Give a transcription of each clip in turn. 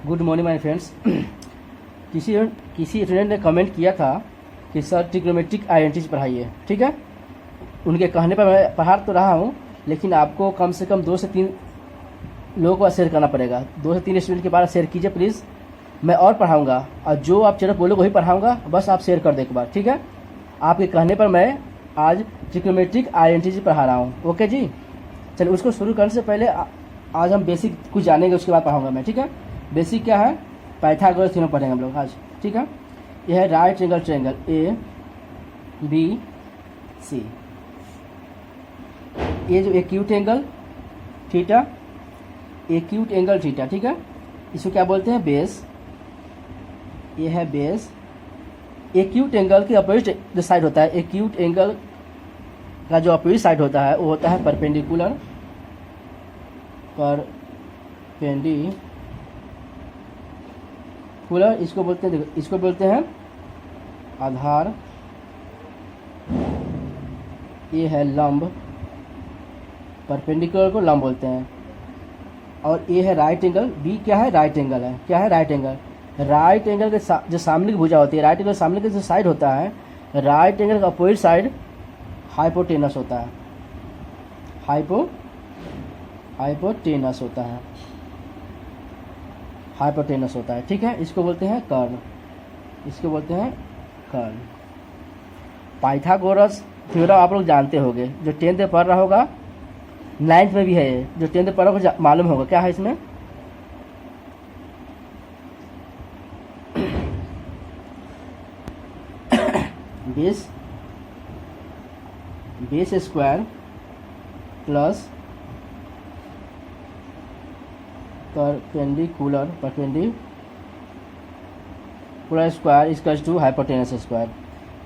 Good morning my friends. किसी किसी student ने कमेंट किया था कि सर ट्रिग्नोमेट्रिक आइडेंटिटीज पढ़ाइए, ठीक है। उनके कहने पर मैं पढ़ा तो रहा हूँ, लेकिन आपको कम से कम 2 से 3 लोगों को शेयर करना पड़ेगा। 2 से 3 स्टूडेंट के बाद शेयर कीजिए प्लीज़। मैं और पढ़ाऊँगा और जो आप चैनल बोलोगे वही पढ़ाऊँगा, बस आप शेयर कर दे एक बार, ठीक है। आपके कहने पर मैं आज ट्रिग्नोमेट्रिक आइडेंटिटीज पढ़ा रहा हूँ, ओके जी। चलिए, उसको शुरू करने से पहले आज हम बेसिक कुछ जानेंगे, उसके बाद पढ़ाऊँगा मैं, ठीक है। बेसिक क्या है? पाइथागोरस थ्योरम पढ़ेंगे हम लोग आज, ठीक है। यह है right angle triangle A B C. ये जो acute angle theta, acute angle theta, ठीक है। इसको क्या बोलते हैं? बेस। ये है बेस। एक्यूट एंगल की अपोजिट जो साइड होता है, एक्यूट एंगल का जो अपोजिट साइड होता है वो होता है परपेंडिकुलर। इसको बोलते हैं, देखो इसको बोलते हैं आधार। ये है लंब, परपेंडिकुलर को लंब बोलते हैं। और ये है राइट एंगल। बी क्या है? राइट एंगल है। क्या है? Right angle. राइट एंगल के जो सामने की भुजा होती है, राइट एंगल सामने के जो साइड होता है, राइट एंगल का अपोजिट साइड हाइपोटेनस होता है। हाइपोटेनस होता है, हाइपोटेनस होता है, ठीक है। इसको बोलते हैं कर्ण, इसको बोलते हैं कर्ण। पाइथागोरस थ्योरम आप लोग जानते होंगे, जो 10th में पढ़ रहा होगा, 9th में भी है ये, जो 10th में पढ़ रहा होगा मालूम होगा। क्या है इसमें? Base square plus perpendicular square equals to hypotenuse square.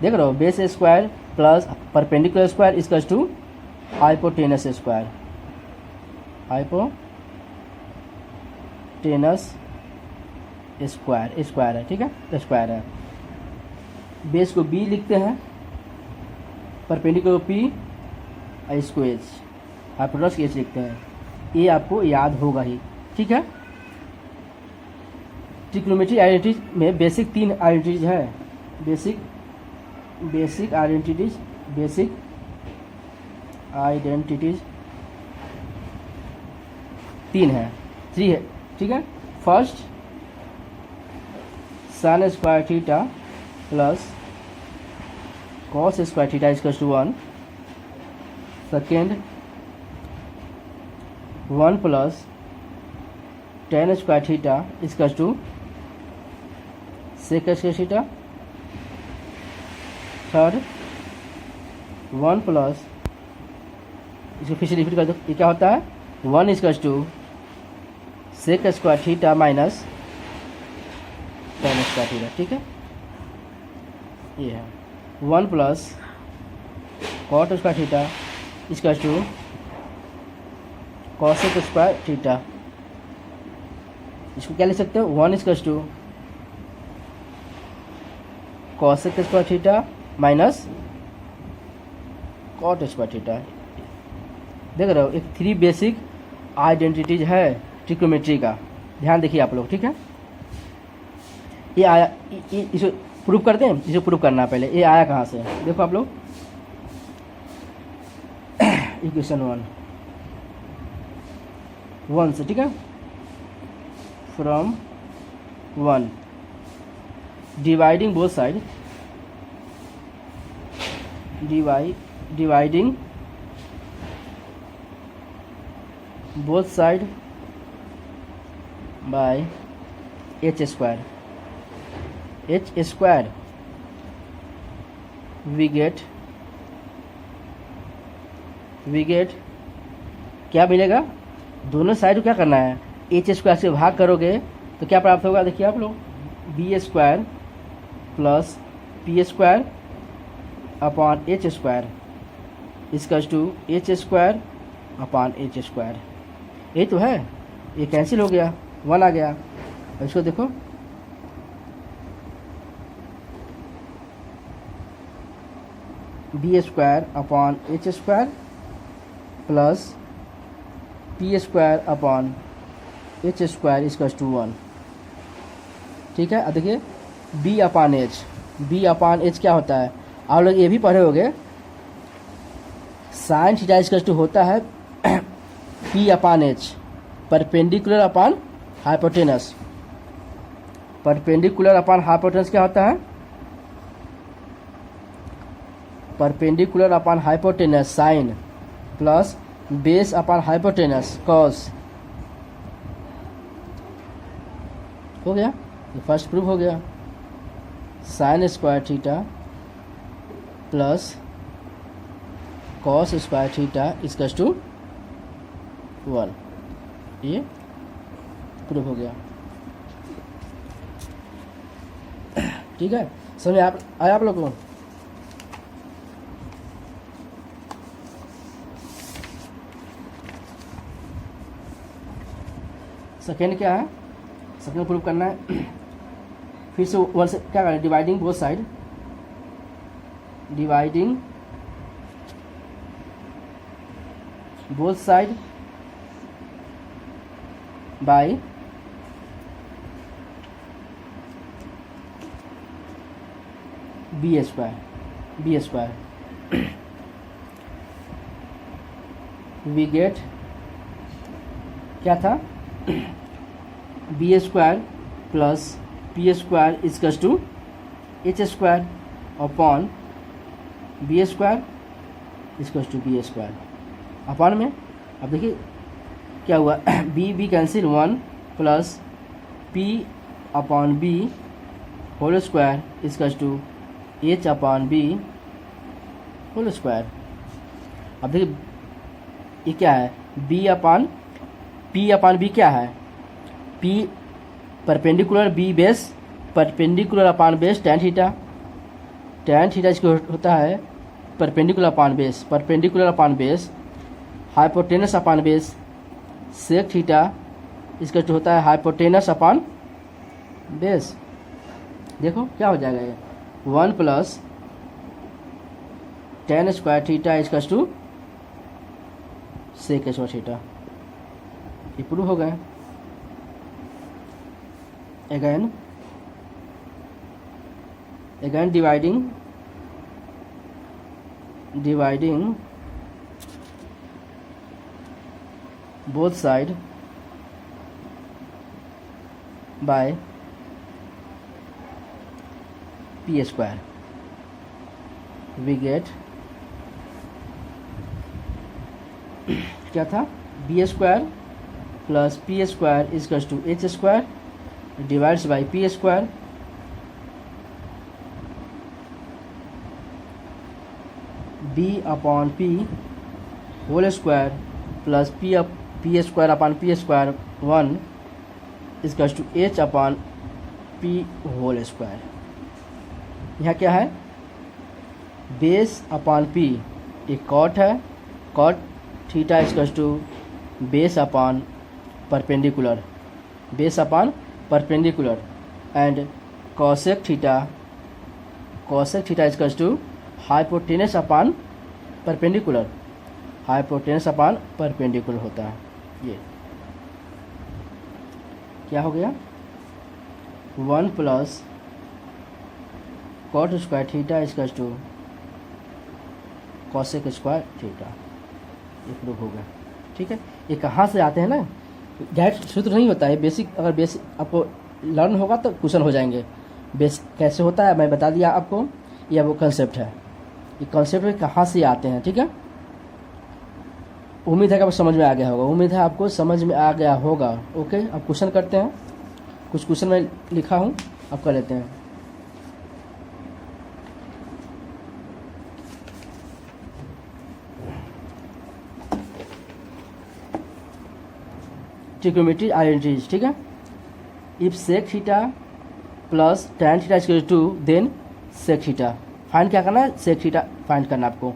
देख रहे हो, base square plus perpendicular square equals to hypotenuse square. Hypotenuse square है, ठीक है, स्क्वायर है। बेस को बी लिखते हैं, परपेंडिकुलर पी और इसको एच, हाइपोटेनस एच लिखते हैं। ये आपको याद होगा ही, ठीक है। ट्रिग्नोमेट्रिक आइडेंटिटीज में बेसिक 3 आइडेंटिटीज है। बेसिक आइडेंटिटीज 3 है, 3 है, ठीक है। First sine square theta plus cos square theta equals to 1। Second 1 plus tan square theta equals to sec square theta. Third 1 plus, इसको फिर से रिपीट कर दो, ये क्या होता है? 1 equals to sec square theta minus tan square theta, ठीक है। ये है 1 plus cot square theta equals to cosec square theta. इसको क्या लिख सकते हो? 1 equals to cosec square theta minus cot square theta. देख रहे हो, एक 3 बेसिक आइडेंटिटीज है ट्रिग्नोमेट्री का। ध्यान देखिए आप लोग, ठीक है। ये आया, इसे प्रूव करते हैं, इसे प्रूव करना है पहले। ये आया कहाँ से? देखो आप लोग, इक्वेशन 1 से, ठीक है। From 1 dividing both side, dividing both side by h square, we get क्या मिलेगा? दोनों साइड को क्या करना है? h स्क्वायर से भाग करोगे तो क्या प्राप्त होगा? देखिए आप लोग, B square plus P square upon h square equals to h square upon h square. ये तो है, ये कैंसिल हो गया, 1 आ गया। इसको देखो, B square upon h square plus P square upon H square equals to 1। ठीक है। अब देखिए बी अपान एच क्या होता है, आप लोग ये भी पढ़े होंगे, साइन थीटा इक्वल टू होता है P upon H, perpendicular upon hypotenuse. Perpendicular upon hypotenuse क्या होता है, perpendicular upon hypotenuse sine plus base upon hypotenuse cos. हो गया, ये फर्स्ट प्रूफ हो गया। Sine square theta plus cos square theta equal to 1, ये प्रूफ हो गया। ठीक है, समझ आया आप लोगों को। सेकेंड क्या है, सेकेंड प्रूफ करना है। फिर से वन से क्या करें, dividing both side, dividing both side by B square we get क्या था, B square plus P square equals to H square upon B square equals to B square upon में। अब देखिए क्या हुआ, B cancel 1 plus P upon B whole square equals to H upon B whole square. अब देखिए ये क्या है, बी अपान बी क्या है, P perpendicular B base perpendicular upon base tan theta इसको होता है perpendicular upon base hypotenuse upon base sec theta इसका जो होता है हाइपोटेनस अपान बेस। देखो क्या हो जाएगा, ये 1 plus tan square theta equals to sec square theta, ये प्रूव हो गए। again dividing both side by p square we get क्या था, B square plus P square equals to H square divides by P square B upon P whole square plus P square upon P square 1 equals to H upon P whole square. यहाँ क्या है, base upon P एक cot है, cot theta equals to base upon perpendicular and cosec theta equals to hypotenuse upon perpendicular होता है। ये क्या हो गया, 1 plus cot square theta equals to cosec square theta, ये प्रूफ हो गया। ठीक है, ये कहाँ से आते हैं ना, डायरेक्ट सूत्र नहीं होता है, बेसिक अगर बेसिक आपको लर्न होगा तो क्वेश्चन हो जाएंगे। बेस कैसे होता है मैं बता दिया आपको, यह वो कंसेप्ट है, ये कंसेप्ट कहाँ से आते हैं। ठीक है, उम्मीद है कि आपको समझ में आ गया होगा, ओके, अब क्वेश्चन करते हैं। कुछ क्वेश्चन मैं लिखा हूँ, अब कर लेते हैं। ट्रिग्नोमेट्री आइडेंटिटीज, ठीक है। If sec theta plus tan theta equal to then sec theta, find क्या करना है, सेक थीटा फाइंड करना आपको।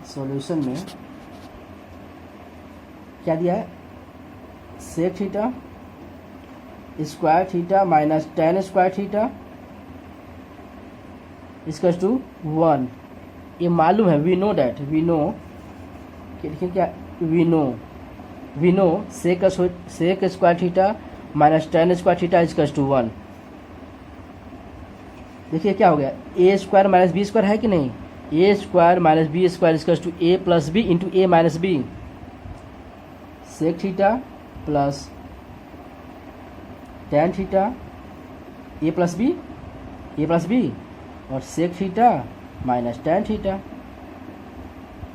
सॉल्यूशन में क्या दिया है, sec theta square theta minus tan square theta equal to 1। ये मालूम है, वी नो, देखिए क्या, we know we know sec square theta minus tan square theta equals to 1। देखिए क्या हो गया, a square minus B square है कि नहीं, a square minus B square equals to a plus b into a minus b. Sec theta plus tan theta A plus B और sec theta minus tan theta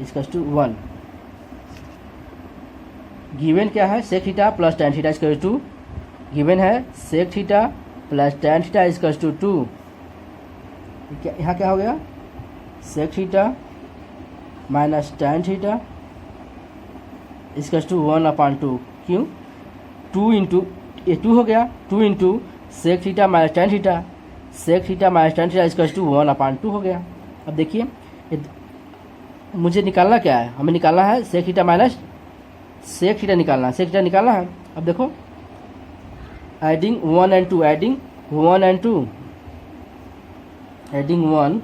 equals to 1। Given क्या है, sec theta plus tan theta equals to, given है sec theta plus tan theta equals to 2। यहाँ क्या हो गया, sec theta minus tan theta equals to 1/2। क्यों, 2 into ये 2 हो गया, 2 into sec theta minus tan theta, sec theta minus tan theta equals to 1/2 हो गया। अब देखिए मुझे निकालना क्या है, हमें निकालना है sec theta minus sec theta निकालना है, सेक थीटा निकालना है। अब देखो adding 1 and 2, adding 1 and 2, adding 1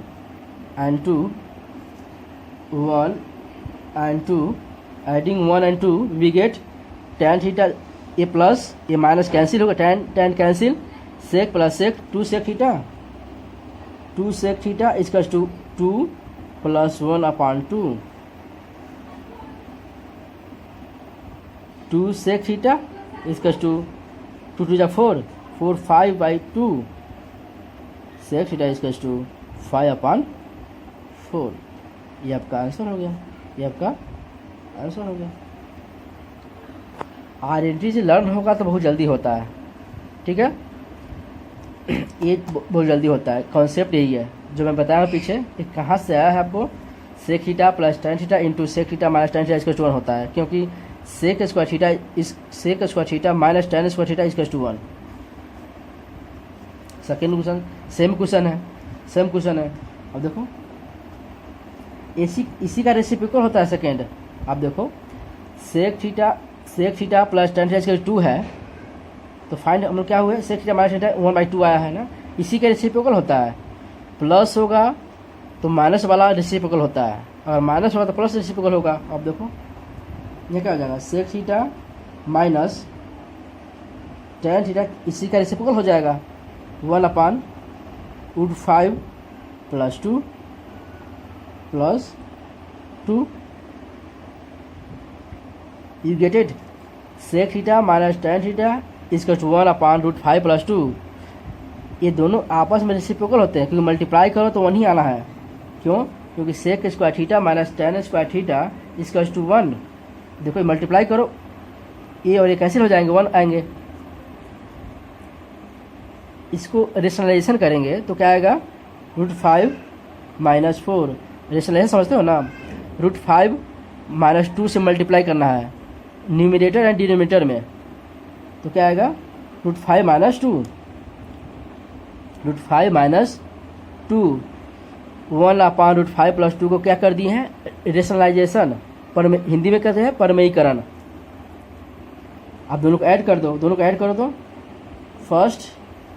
and 2, 1 and 2, adding 1 and 2 we get tan theta A plus A minus cancel होगा, tan cancel, sec plus sec 2 sec theta, 2 sec theta equals to 2 प्लस 1/2, 2 sec theta equals to 2 2 4 4 5/2 sec theta equals to 5/4। ये आपका answer हो गया, ये आपका answer हो गया। आइडेंटिटी से लर्न होगा तो बहुत जल्दी होता है, ठीक है, ये बहुत जल्दी होता है। कॉन्सेप्ट यही है जो मैं बताया पीछे, ये कहाँ से आया है आपको, sec theta plus tan theta into sec theta minus tan theta equals to 1 होता है, क्योंकि sec square theta is sec square theta minus tan square theta equals to 1। Second question same question है। अब देखो इसी का रेसिप्रोकल होता है सेकेंड। अब देखो sec theta plus tan theta equals 2 है, तो फाइंड हम लोग क्या हुए, सेक थीटा माइनस थीटा 1/2 आया है ना, इसी का रेसिप्रोकल होता है। प्लस होगा तो माइनस वाला रेसिप्रोकल होता है, अगर माइनस होगा तो प्लस रेसिप्रोकल होगा। अब देखो ये क्या हो जाएगा, sec theta minus tan theta इसी का रेसिप्रोकल हो जाएगा, 1/√5 plus 2 plus 2। You get it, sec theta minus tan theta equals to 1/√5 plus 2। ये दोनों आपस में रेसिप्रोकल होते हैं, क्योंकि मल्टीप्लाई करो तो 1 ही आना है। क्यों, क्योंकि sec square theta minus tan square theta equals to 1। देखो मल्टीप्लाई करो, ये और ये कैंसिल हो जाएंगे, 1 आएंगे। इसको रेशनलाइजेशन करेंगे तो क्या आएगा, √5 - 4। रेशनलाइजेशन समझते हो ना, √5 - 2 से मल्टीप्लाई करना है न्यूमिनेटर एंड डिनोमिनेटर में, तो क्या आएगा, √5 - 2, √5 - 2, 1/√5 प्लस 2 को क्या कर दिए हैं, रेशनलाइजेशन, हिंदी में कहते हैं परमेयीकरण। आप दोनों को ऐड कर दो, फर्स्ट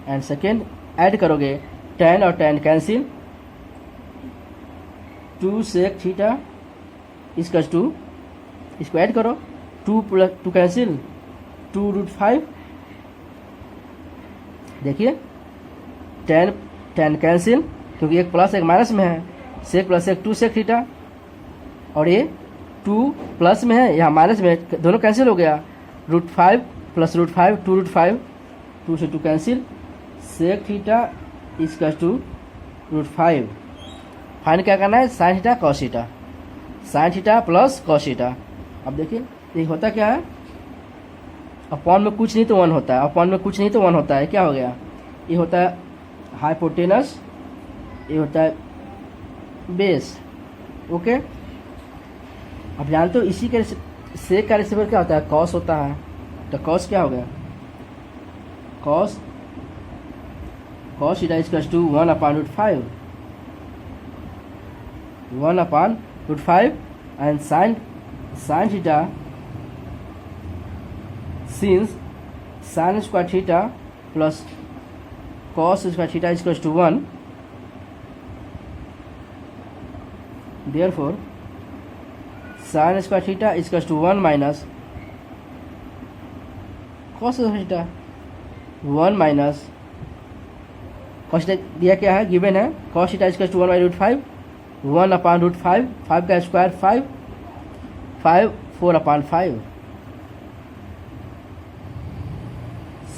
एंड सेकेंड ऐड करोगे, tan और tan cancel, 2 sec theta equals to, इसको ऐड करो, 2 प्लस 2 कैंसिल, 2√5। देखिए tan कैंसिल, क्योंकि एक प्लस एक माइनस में है, सेक प्लस एक 2 सेक थीटा, और ये 2 प्लस में है, यहाँ माइनस में, दोनों कैंसिल हो गया, √5 प्लस √5 2√5, 2 से 2 cancel, sec theta equals to √5। Find क्या करना है, sine theta cos theta, sine theta plus cos theta. अब देखिए ये होता क्या है, अपॉन में कुछ नहीं तो 1 होता है, अपॉन में कुछ नहीं तो 1 होता है, क्या हो गया, ये होता है हाइपोटेनस, ये होता है बेस। ओके, अब जानते हो इसी के सेक का रेसिप्रोकल क्या होता है, कॉस होता है, तो कॉस क्या हो गया, cos theta equals to 1/√5, 1/√5 and sine theta, since sine square theta plus cos square theta equals to 1, therefore sine square theta equals to 1 - cos theta 1 minus cos theta दिया क्या है, गिवन है कॉस थीटा इक्वल टू 1/√5 1/√5 5 का square 5 5 4/5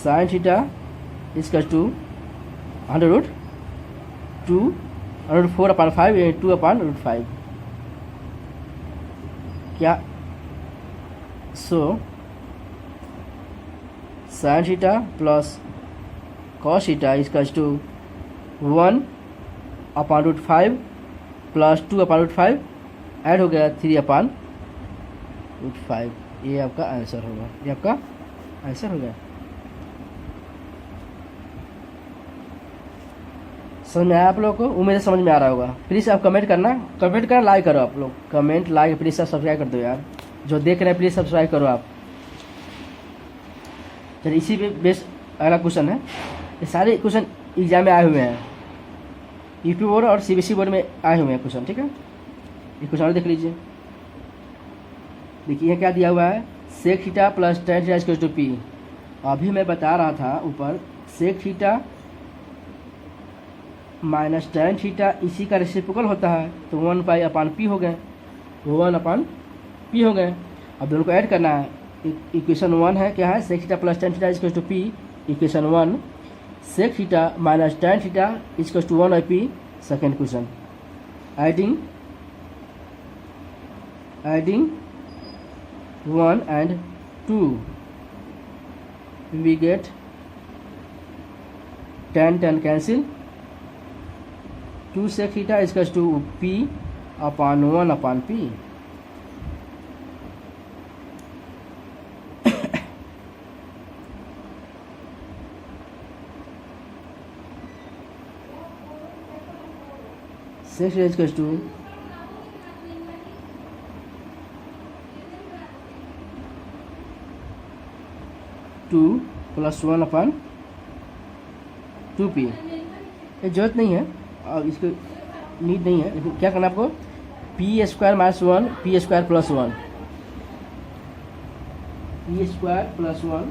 sine theta equal to 100√2 4/5 2/√5 क्या, so sine theta plus cos theta equal to 1/√5 plus 2/5 add हो गया 3/5। ये आपका आंसर होगा, ये आपका आंसर हो गया। समझ में आया आप लोगों को? उम्मीद है समझ में आ रहा होगा। प्लीज़ आप कमेंट करना, लाइक करो आप लोग, कमेंट लाइक प्लीज़ सब्सक्राइब कर दो यार, जो देख रहे हैं प्लीज़ सब्सक्राइब करो आप। चलिए इसी पे बेस अगला क्वेश्चन है। ये सारे क्वेश्चन एग्जाम में आए हुए हैं, यूपी बोर्ड और सीबीएसई बोर्ड में आए हुए हैं क्वेश्चन, ठीक है। ये क्वेश्चन और देख लीजिए। देखिए क्या दिया हुआ है, sec theta plus tan theta equal to P. अभी मैं बता रहा था ऊपर sec theta minus tan theta इसी का रेसिप्रोकल होता है, तो 1/p हो गए, 1/p हो गए। अब दोनों को ऐड करना है। इक्वेशन 1 है क्या है, sec theta plus tan theta equal to P. Equation 1 sec theta minus tan theta equal to 1/p। Second question adding 1 and 2 we get 10 cancel, 2 sec theta is equals to p upon 1/p। sec theta is equals to 2 + 1/2p। ये जरूरत नहीं है और इसको need नहीं है, लेकिन क्या करना आपको, p² - 1 p² + 1 p² + 1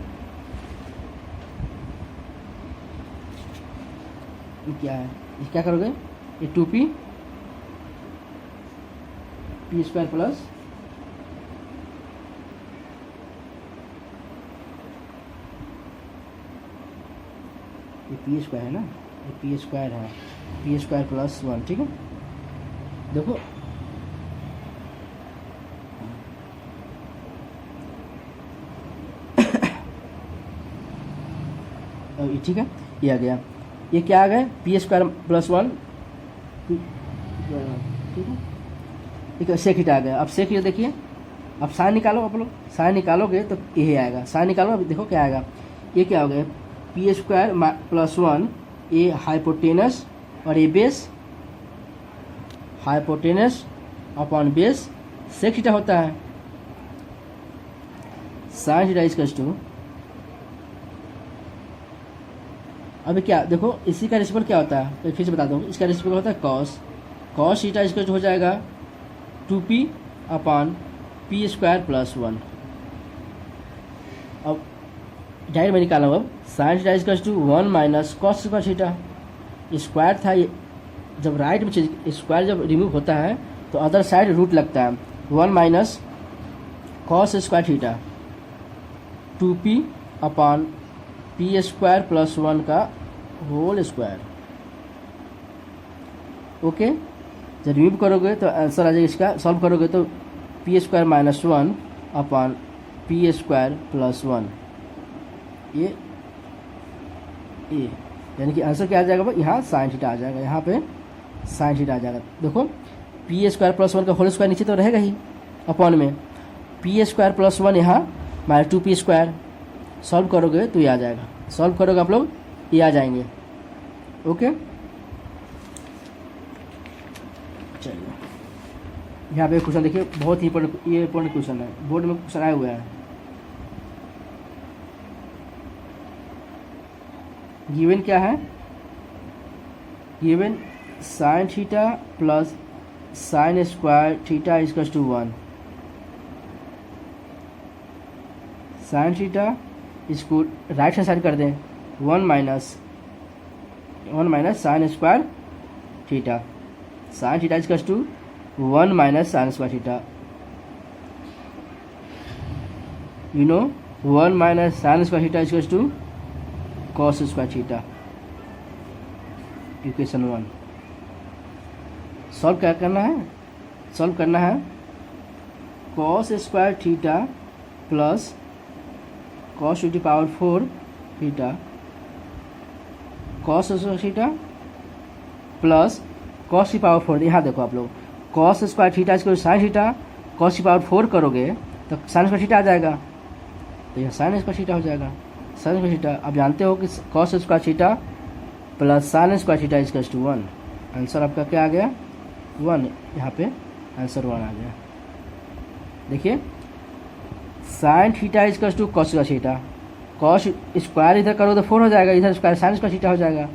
ये क्या है, ये क्या करोगे, ये 2p p² प्लस ये p² है ना, ये p² है, p² + 1, ठीक है। देखो ये ठीक है, ये आ गया, ये क्या आ गया, p² + 1 ठीक है, ठीक है। सेक थीटा आ गया। अब सेक थीटा देखिए, अब साइन निकालो आप लोग, साइन निकालोगे तो ये आएगा, साइन निकालो, अब देखो क्या आएगा, ये क्या हो गया, p² + 1 ये हाइपोटेनस और ये base, hypotenuse upon base sec theta होता है। साइन थीटा इक्वल टू, अभी क्या देखो, इसी का रेसिप्रोकल क्या होता है, तो फिर से बता दूँ, इसका रेसिप्रोकल होता है कॉस थीटा इक्वल हो जाएगा 2p अपॉन p² + 1। अब डायरेक्ट मैं निकाला हूँ, अब sine theta equal to 1 minus cos square theta, square था ये, जब राइट में स्क्वायर जब रिमूव होता है तो अदर साइड रूट लगता है, 1 minus cos square theta 2p upon p² + 1 का होल स्क्वायर। ओके, जब रिमूव करोगे तो आंसर आ जाएगा, इसका सॉल्व करोगे तो p² - 1 अपॉन p² + 1, ये यानी कि आंसर क्या आ जाएगा, यहाँ साइन थीटा आ जाएगा, यहाँ पे साइन थीटा आ जाएगा। देखो p² + 1 का होल स्क्वायर नीचे तो रहेगा ही अपॉन में, p² + 1 यहाँ माइनस 2p², सॉल्व करोगे तो ये आ जाएगा, सॉल्व करोगे आप लोग ये आ जाएंगे। ओके, चलिए यहाँ पे क्वेश्चन देखिए, बहुत ही इंपॉर्टेंट क्वेश्चन है, बोर्ड में क्वेश्चन आया हुआ है। गिवन क्या है, given sine theta plus sine square theta equal to 1, sine theta इसको राइट हैंड साइड कर दें, 1 minus sine square theta, sine theta is to 1 minus sine square theta, you know 1 minus sin square theta is equals to cos square theta, equation 1। Solve क्या करना है, solve करना है cos square theta plus cos to the power 4 theta, cos square theta plus cos की power 4। यहाँ देखो आप लोग, cos स्क्वायर थीटा इसको साइन थीटा, cos की पावर 4 करोगे तो साइन स्क्वायर थीटा आ जाएगा, तो यह साइन स्क्वायर थीटा हो जाएगा। साइन स्क्वायर थीटा आप जानते हो कि cos square theta plus sine square theta is to 1। Answer आपका क्या आ गया, 1। यहाँ पे आंसर 1 आ गया। देखिए sine theta is to cos square theta, cos square इधर करो तो 4 हो जाएगा, इधर स्क्वायर साइन स्क्वायर थीटा हो जाएगा।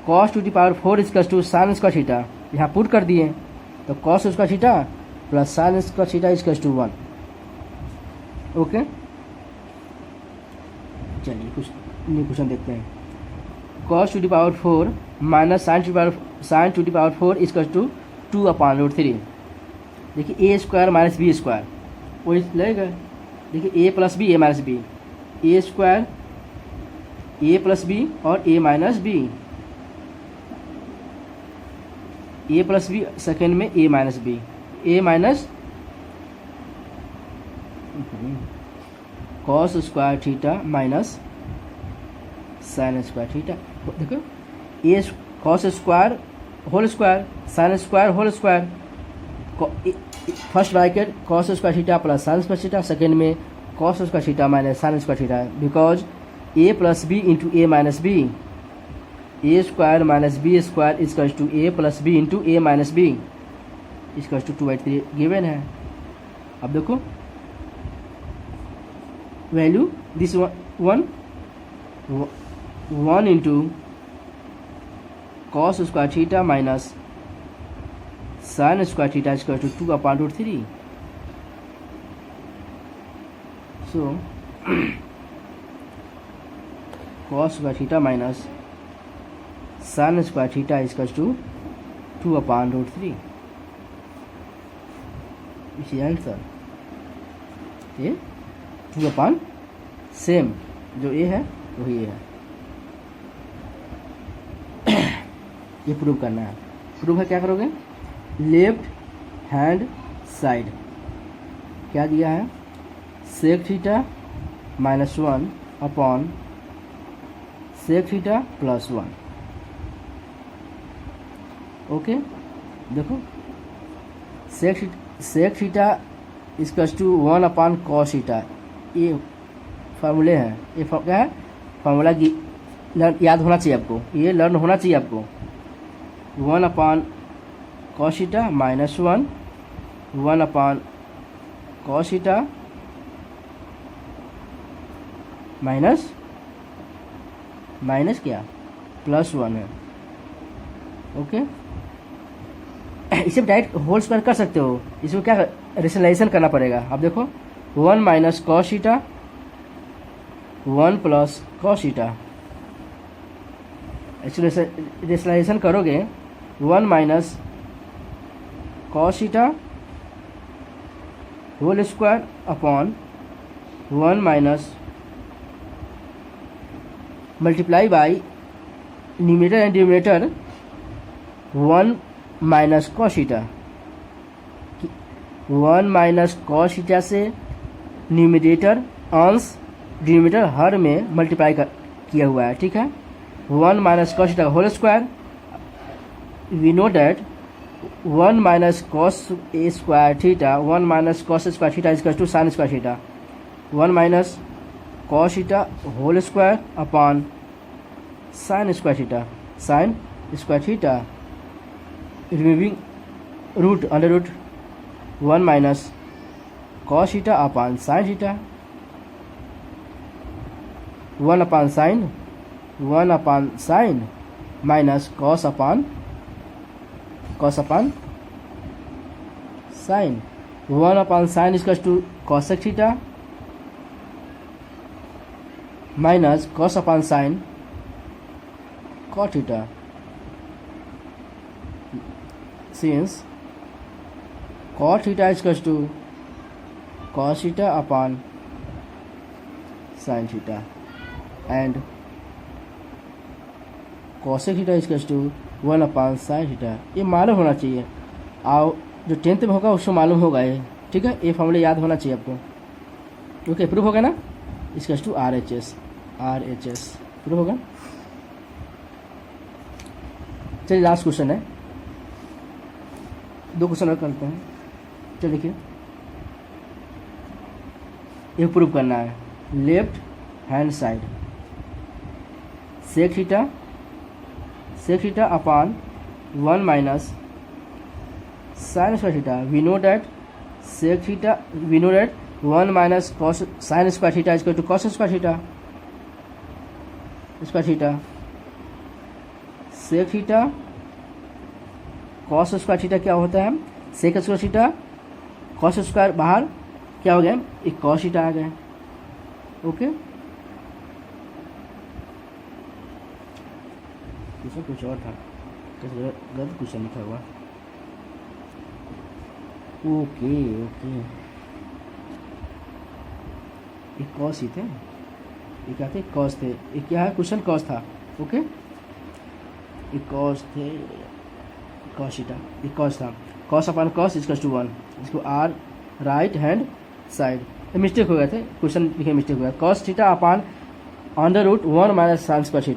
Cos to the power 4 is to sine square theta, यहाँ पुट कर दिए तो cos square theta plus sine square theta is to 1। Okay, चलिए कुछ न्यू क्वेश्चन देखते हैं। cos to the power 4 minus sine to the power 4 is to 2/√3। देखिए A square minus B square वही लगेगा। देखिए A plus B, A minus B, A square A plus B और a minus B, a plus b second में a minus B, A minus cos square theta minus sine square theta. देखो a cos square whole square sine square whole square, first bracket cos square theta plus sine square theta, second में cos square theta minus sine square theta, because a plus b into a minus B, A square minus B square is to a plus b into a minus B is to 2/3 given है। अब देखो value this one into cos square theta minus sine square theta is to 2/√3। So cos square theta minus sine square theta is to 2/√3 is answer. ये 2 same जो ए है वही है, ये prove करना है। प्रूव है क्या करोगे, लेफ्ट हैंड साइड क्या दिया है, sec theta minus 1 upon sec theta plus 1। Okay, देखो sec theta is to 1/cos theta, ये फार्मूले हैं, ये क्या है फार्मूला की याद होना चाहिए आपको, ये लर्न होना चाहिए आपको। 1/cos theta minus 1/cos theta minus क्या प्लस 1 है। ओके, इसे डायरेक्ट होल स्क्वायर कर सकते हो, इसको क्या रेशनलाइजेशन करना पड़ेगा। अब देखो 1 minus cos theta 1 plus cos theta, actually rationalization करोगे 1 minus cos theta whole square upon 1 minus multiply by numerator and denominator 1 minus cos theta, 1 minus cos theta से न्यूमरेटर अंश डिनोमिनेटर हर में मल्टीप्लाई किया हुआ है, ठीक है। 1 minus cos theta whole square, we know that 1 minus cos A square theta 1 minus cos square theta is to sine square theta, 1 minus cos theta whole square upon sine square theta, sine square theta removing root under root 1 minus cos theta upon sine theta, 1 upon sine minus cos upon sine, 1 upon sine is to cosec theta minus cos upon sine cot theta, since cot theta is equal to cos theta upon sine theta and cosec theta is equal to 1 upon sine theta. ये मालूम होना चाहिए, और जो 10th में होगा उसको मालूम होगा ये, ठीक है। ये फॉर्मूला याद होना चाहिए आपको। ओके, प्रूफ होगा ना, इसका टू RHS प्रूफ होगा। चलिए लास्ट क्वेश्चन है, 2 क्वेश्चन और करते हैं। चलिए देखिए, ये प्रूफ करना है। Left hand side sec theta upon 1 minus sine square theta. We know that 1 minus cos sine square theta is equal to cos square theta. Sec theta cos square theta क्या होता है, sec square theta cos square बाहर क्या हो गया, एक cos theta आ गया। Okay, question कुछ और था, गलत क्वेश्चन लिखा हुआ। ओके, ये कॉस ही थे, ये क्या थे, कॉस थे। ये क्या है, क्वेश्चन कॉस था। ओके, ये कॉस थे, कॉस थीटा, ये कॉस था। Cos upon cos is to 1, इसको आर राइट हैंड साइड। मिस्टेक हो गए थे, क्वेश्चन लिखे मिस्टेक हो गया। Cos theta upon under root 1 minus sine square theta.